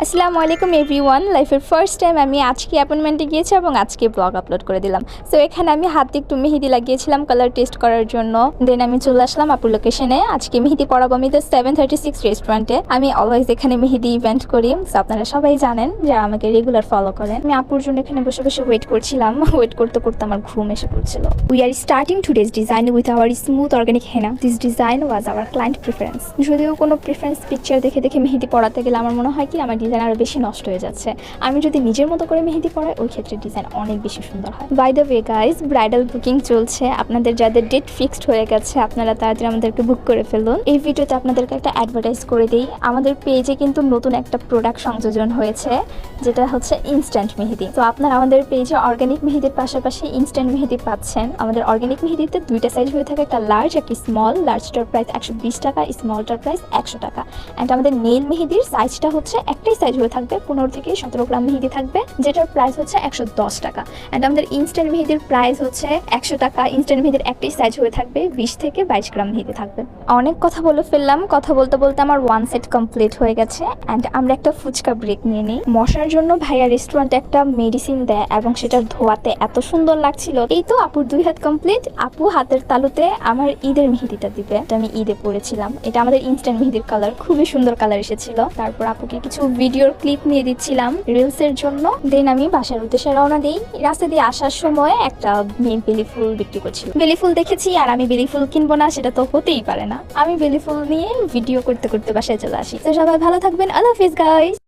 আসসালামু আলাইকুম এভরিওয়ান। লাইফের ফার্স্ট টাইম আমি আজকে অ্যাপয়েন্টমেন্টে গিয়েছি এবং আজকে ব্লগ আপলোড করে দিলাম। সো এখানে আমি হাতে একটু মেহেদি লাগিয়েছিলাম কালার টেস্ট করার জন্য। দেন আমি চলে আসলাম আপুর লোকেশনে। আজকে মেহেদি পড়াবো আমি দ্য 736 রেস্টুরেন্টে। আমি অলওয়েজ এখানে মেহেদি ইভেন্ট করি। সো আপনারা সবাই জানেন যারা আমাকে রেগুলার ফলো করেন। আমি আপুর জন্য এখানে বসে বসে ওয়েট করছিলাম। ওয়েট করতে করতে আমার ঘুম এসে পড়ছিল। We are starting today's design with our smooth organic henna. This design was our client preference. যদিও কোনো প্রিফারেন্স পিকচার দেখে দেখে মেহেদি পড়াতে গেলে আমার মনে হয় কি আমার ডিজাইন আরো বেশি নষ্ট হয়ে যাচ্ছে। আমি যদি নিজের মতো করে মেহেদি পড়াই ওই ক্ষেত্রে ডিজাইন অনেক বেশি সুন্দর হয়। By the way guys, bridal booking চলছে। আপনাদের যাদের ডেট ফিক্সড হয়ে গেছে আপনারা তাড়াতাড়ি আমাদেরকে বুক করে ফেলুন। এই ভিডিওতে আপনাদেরকে একটা অ্যাডভার্টাইজ করে দিই। আমাদের পেজে কিন্তু নতুন একটা প্রোডাক্ট সংযোজন হয়েছে যেটা হচ্ছে ইনস্ট্যান্ট মেহেদি। তো আপনারা আমাদের পেজে অর্গানিক মেহেদির পাশাপাশি ইনস্ট্যান্ট মেহেদি পাচ্ছেন। আমাদের অর্গানিক মেহেদিতে দুইটা সাইজ হয়ে থাকে, একটা লার্জ একটা স্মল। লার্জটার প্রাইস 120 টাকা, স্মলটার প্রাইস 100 টাকা। অ্যান্ড আমাদের নেল মেহেদির সাইজটা হচ্ছে একটাই সাইজ হয়ে থাকবে, 15 থেকে 17 গ্রাম মেহেদি থাকবে, যেটার প্রাইস হচ্ছে 110 টাকা। অ্যান্ড আমাদের ইনস্ট্যান্ট মেহেদির প্রাইস হচ্ছে 100 টাকা। ইনস্ট্যান্ট মেহেদির একটাই সাইজ হয়ে থাকবে, 20 থেকে 22 গ্রাম মেহেদি থাকবে। অনেক কথা বলে ফেললাম। কথা বলতে বলতে আমার ওয়ান সেট কমপ্লিট হয়ে গেছে। অ্যান্ড আমরা একটা ফুচকা ব্রেক নিয়ে নিই। মশার জন্য ভাইয়া রেস্টুরেন্টে একটা মেডিসিন দেয় এবং সেটার ধোয়াতে এত সুন্দর লাগছিল। এই তো আপুর 2 হাত কমপ্লিট। আপু হাতের তালুতে আমার ঈদের মেহেদিটা দিবে। এটা আমি ঈদে পরেছিলাম। এটা আমাদের ইনস্ট্যান্ট মেহেদির কালার, খুবই সুন্দর কালার এসেছিল। তারপর আপুকে কিছু ভিডিওর ক্লিপ নিয়ে দিচ্ছিলাম রিলসের জন্য। দেন আমি বাসার উদ্দেশ্যে রওনা দিই। রাস্তা দিয়ে আসার সময় একটা মেয়ে বেলি ফুল বিক্রি করছিল। বেলি ফুল দেখেছি আর আমি বেলি ফুল কিনবো না সেটা তো হতেই পারে না। আমি বেলি ফুল নিয়ে ভিডিও করতে করতে বাসায় চলে আসি। তো সবাই ভালো থাকবেন। আল্লাহ হাফিজ গাইস।